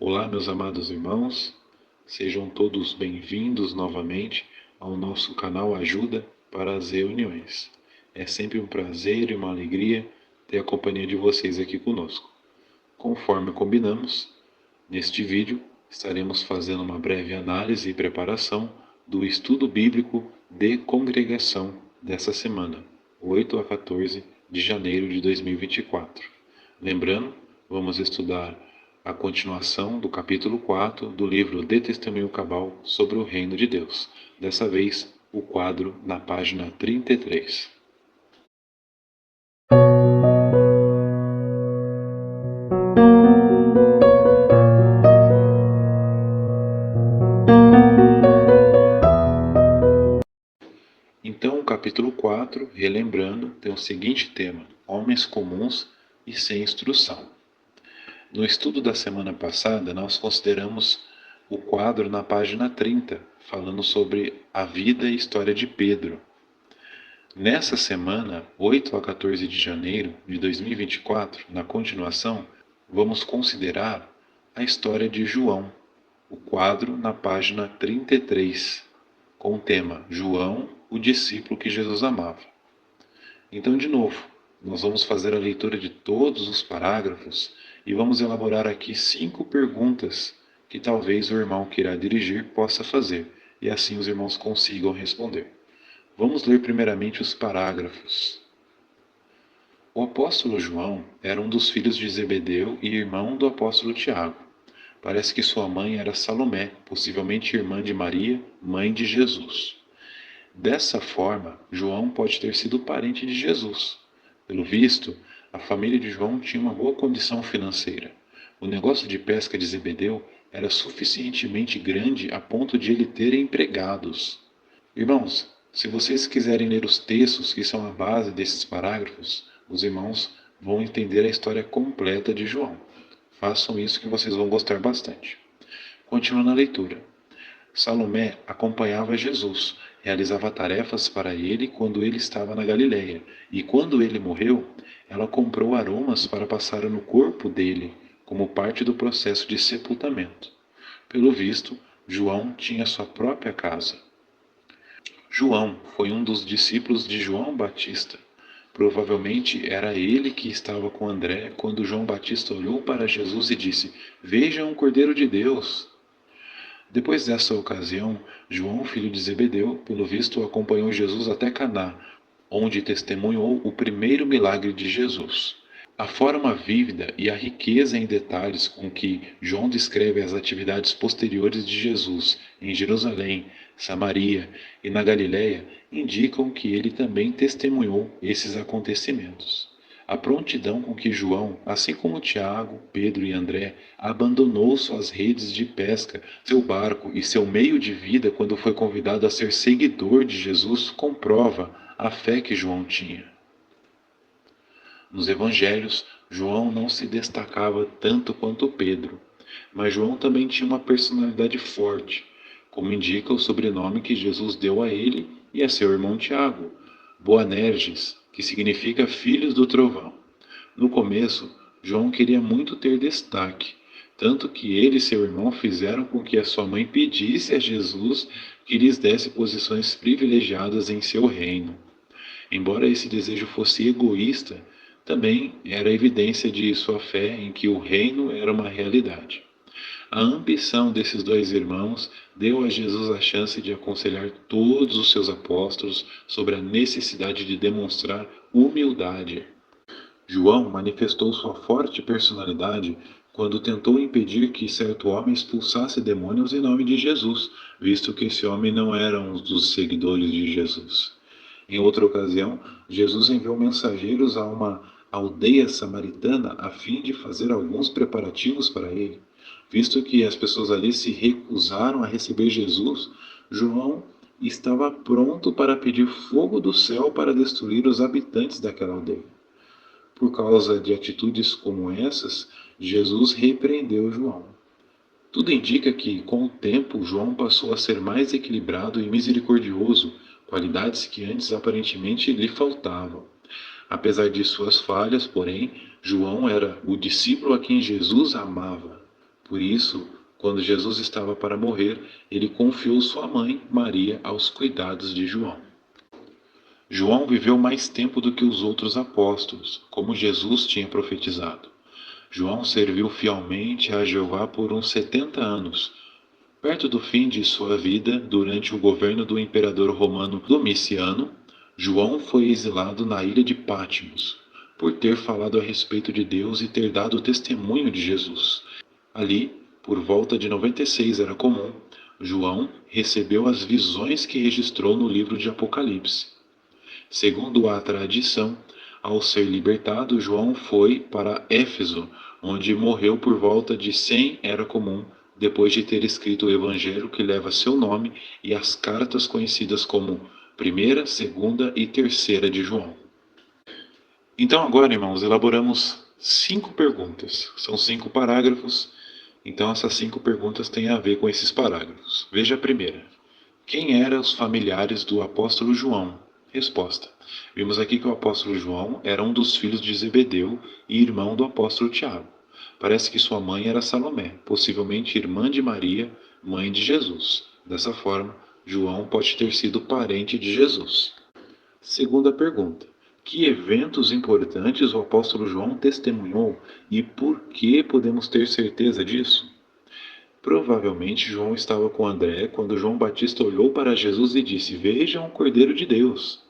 Olá, meus amados irmãos, sejam todos bem-vindos novamente ao nosso canal Ajuda para as Reuniões. É sempre um prazer e uma alegria ter a companhia de vocês aqui conosco. Conforme combinamos, neste vídeo estaremos fazendo uma breve análise e preparação do estudo bíblico de congregação dessa semana, 8 a 14 de janeiro de 2024. Lembrando, vamos estudar a continuação do capítulo 4 do livro De Testemunho Cabal sobre o Reino de Deus. Dessa vez, o quadro na página 33. Então, o capítulo 4, relembrando, tem o seguinte tema: homens comuns e sem instrução. No estudo da semana passada, nós consideramos o quadro na página 30, falando sobre a vida e história de Pedro. Nessa semana, 8 a 14 de janeiro de 2024, na continuação, vamos considerar a história de João, o quadro na página 33, com o tema João, o discípulo que Jesus amava. Então, de novo, nós vamos fazer a leitura de todos os parágrafos e vamos elaborar aqui 5 perguntas que talvez o irmão que irá dirigir possa fazer, e assim os irmãos consigam responder. Vamos ler primeiramente os parágrafos. O apóstolo João era um dos filhos de Zebedeu e irmão do apóstolo Tiago. Parece que sua mãe era Salomé, possivelmente irmã de Maria, mãe de Jesus. Dessa forma, João pode ter sido parente de Jesus. Pelo visto, a família de João tinha uma boa condição financeira. O negócio de pesca de Zebedeu era suficientemente grande a ponto de ele ter empregados. Irmãos, se vocês quiserem ler os textos que são a base desses parágrafos, os irmãos vão entender a história completa de João. Façam isso que vocês vão gostar bastante. Continuando a leitura. Salomé acompanhava Jesus, realizava tarefas para ele quando ele estava na Galileia, e quando ele morreu, ela comprou aromas para passar no corpo dele, como parte do processo de sepultamento. Pelo visto, João tinha sua própria casa. João foi um dos discípulos de João Batista. Provavelmente era ele que estava com André quando João Batista olhou para Jesus e disse: "Vejam o Cordeiro de Deus." Depois dessa ocasião, João, filho de Zebedeu, pelo visto acompanhou Jesus até Caná, onde testemunhou o primeiro milagre de Jesus. A forma vívida e a riqueza em detalhes com que João descreve as atividades posteriores de Jesus em Jerusalém, Samaria e na Galiléia indicam que ele também testemunhou esses acontecimentos. A prontidão com que João, assim como Tiago, Pedro e André, abandonou suas redes de pesca, seu barco e seu meio de vida quando foi convidado a ser seguidor de Jesus comprova a fé que João tinha. Nos evangelhos, João não se destacava tanto quanto Pedro, mas João também tinha uma personalidade forte, como indica o sobrenome que Jesus deu a ele e a seu irmão Tiago, Boanerges, que significa filhos do trovão. No começo, João queria muito ter destaque, tanto que ele e seu irmão fizeram com que a sua mãe pedisse a Jesus que lhes desse posições privilegiadas em seu reino. Embora esse desejo fosse egoísta, também era evidência de sua fé em que o reino era uma realidade. A ambição desses dois irmãos deu a Jesus a chance de aconselhar todos os seus apóstolos sobre a necessidade de demonstrar humildade. João manifestou sua forte personalidade quando tentou impedir que certo homem expulsasse demônios em nome de Jesus, visto que esse homem não era um dos seguidores de Jesus. Em outra ocasião, Jesus enviou mensageiros a uma aldeia samaritana a fim de fazer alguns preparativos para ele. Visto que as pessoas ali se recusaram a receber Jesus, João estava pronto para pedir fogo do céu para destruir os habitantes daquela aldeia. Por causa de atitudes como essas, Jesus repreendeu João. Tudo indica que, com o tempo, João passou a ser mais equilibrado e misericordioso, qualidades que antes aparentemente lhe faltavam. Apesar de suas falhas, porém, João era o discípulo a quem Jesus amava. Por isso, quando Jesus estava para morrer, ele confiou sua mãe, Maria, aos cuidados de João. João viveu mais tempo do que os outros apóstolos, como Jesus tinha profetizado. João serviu fielmente a Jeová por uns 70 anos. Perto do fim de sua vida, durante o governo do imperador romano Domiciano, João foi exilado na ilha de Patmos, por ter falado a respeito de Deus e ter dado testemunho de Jesus. Ali, por volta de 96 era comum, João recebeu as visões que registrou no livro de Apocalipse. Segundo a tradição, ao ser libertado, João foi para Éfeso, onde morreu por volta de 100 era comum, depois de ter escrito o evangelho que leva seu nome e as cartas conhecidas como primeira, segunda e terceira de João. Então agora, irmãos, elaboramos 5 perguntas. São 5 parágrafos, então essas 5 perguntas têm a ver com esses parágrafos. Veja a primeira. Quem eram os familiares do apóstolo João? Resposta. Vimos aqui que o apóstolo João era um dos filhos de Zebedeu e irmão do apóstolo Tiago. Parece que sua mãe era Salomé, possivelmente irmã de Maria, mãe de Jesus. Dessa forma, João pode ter sido parente de Jesus. Segunda pergunta. Que eventos importantes o apóstolo João testemunhou e por que podemos ter certeza disso? Provavelmente João estava com André quando João Batista olhou para Jesus e disse: Vejam o Cordeiro de Deus.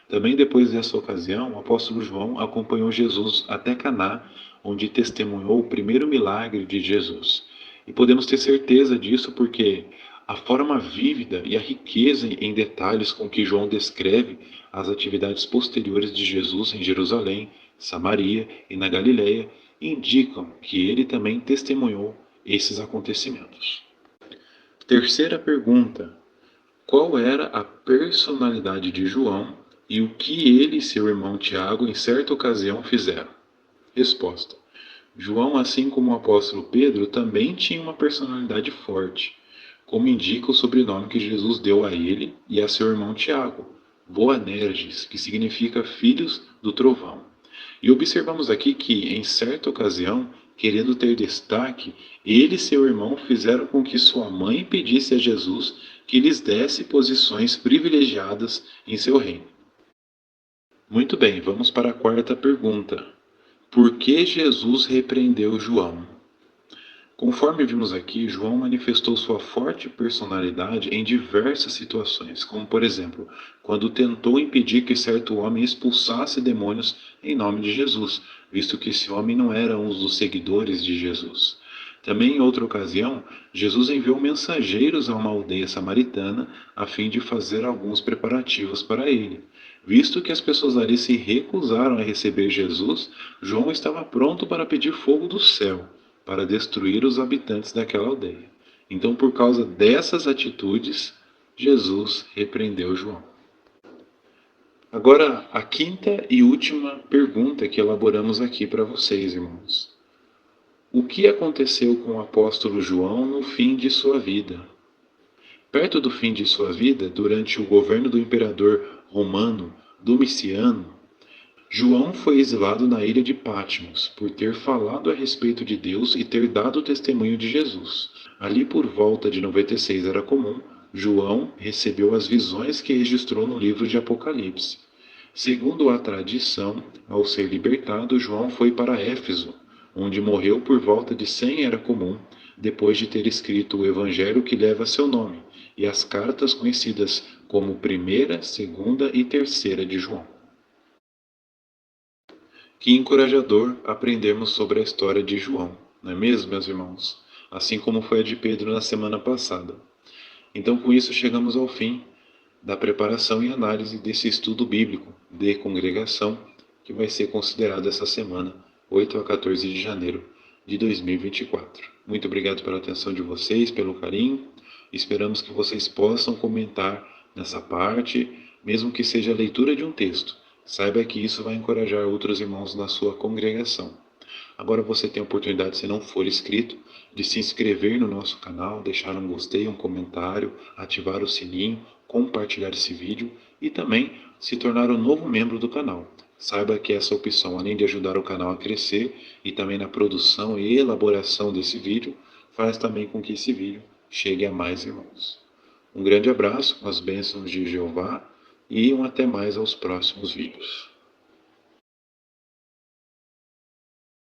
Também depois dessa ocasião, o apóstolo João acompanhou Jesus até Caná, onde testemunhou o primeiro milagre de Jesus. E podemos ter certeza disso porque a forma vívida e a riqueza em detalhes com que João descreve as atividades posteriores de Jesus em Jerusalém, Samaria e na Galileia indicam que ele também testemunhou esses acontecimentos. Terceira pergunta. Qual era a personalidade de João e o que ele e seu irmão Tiago em certa ocasião fizeram? Resposta. João, assim como o apóstolo Pedro, também tinha uma personalidade forte, como indica o sobrenome que Jesus deu a ele e a seu irmão Tiago, Boanerges, que significa filhos do trovão. E observamos aqui que, em certa ocasião, querendo ter destaque, ele e seu irmão fizeram com que sua mãe pedisse a Jesus que lhes desse posições privilegiadas em seu reino. Muito bem, vamos para a quarta pergunta. Por que Jesus repreendeu João? Conforme vimos aqui, João manifestou sua forte personalidade em diversas situações, como por exemplo, quando tentou impedir que certo homem expulsasse demônios em nome de Jesus, visto que esse homem não era um dos seguidores de Jesus. Também em outra ocasião, Jesus enviou mensageiros a uma aldeia samaritana a fim de fazer alguns preparativos para ele. Visto que as pessoas ali se recusaram a receber Jesus, João estava pronto para pedir fogo do céu para destruir os habitantes daquela aldeia. Então, por causa dessas atitudes, Jesus repreendeu João. Agora, a quinta e última pergunta que elaboramos aqui para vocês, irmãos. O que aconteceu com o apóstolo João no fim de sua vida? Perto do fim de sua vida, durante o governo do imperador romano Domiciano, João foi exilado na ilha de Patmos por ter falado a respeito de Deus e ter dado testemunho de Jesus. Ali por volta de 96 era comum, João recebeu as visões que registrou no livro de Apocalipse. Segundo a tradição, ao ser libertado, João foi para Éfeso, onde morreu por volta de 100 era comum, depois de ter escrito o evangelho que leva seu nome e as cartas conhecidas como primeira, segunda e terceira de João. Que encorajador aprendermos sobre a história de João, não é mesmo, meus irmãos? Assim como foi a de Pedro na semana passada. Então, com isso, chegamos ao fim da preparação e análise desse estudo bíblico de congregação, que vai ser considerado essa semana, 8 a 14 de janeiro de 2024. Muito obrigado pela atenção de vocês, pelo carinho. Esperamos que vocês possam comentar nessa parte, mesmo que seja a leitura de um texto. Saiba que isso vai encorajar outros irmãos na sua congregação. Agora você tem a oportunidade, se não for inscrito, de se inscrever no nosso canal, deixar um gostei, um comentário, ativar o sininho, compartilhar esse vídeo e também se tornar um novo membro do canal. Saiba que essa opção, além de ajudar o canal a crescer e também na produção e elaboração desse vídeo, faz também com que esse vídeo chegue a mais irmãos. Um grande abraço, as bênçãos de Jeová e um até mais aos próximos vídeos.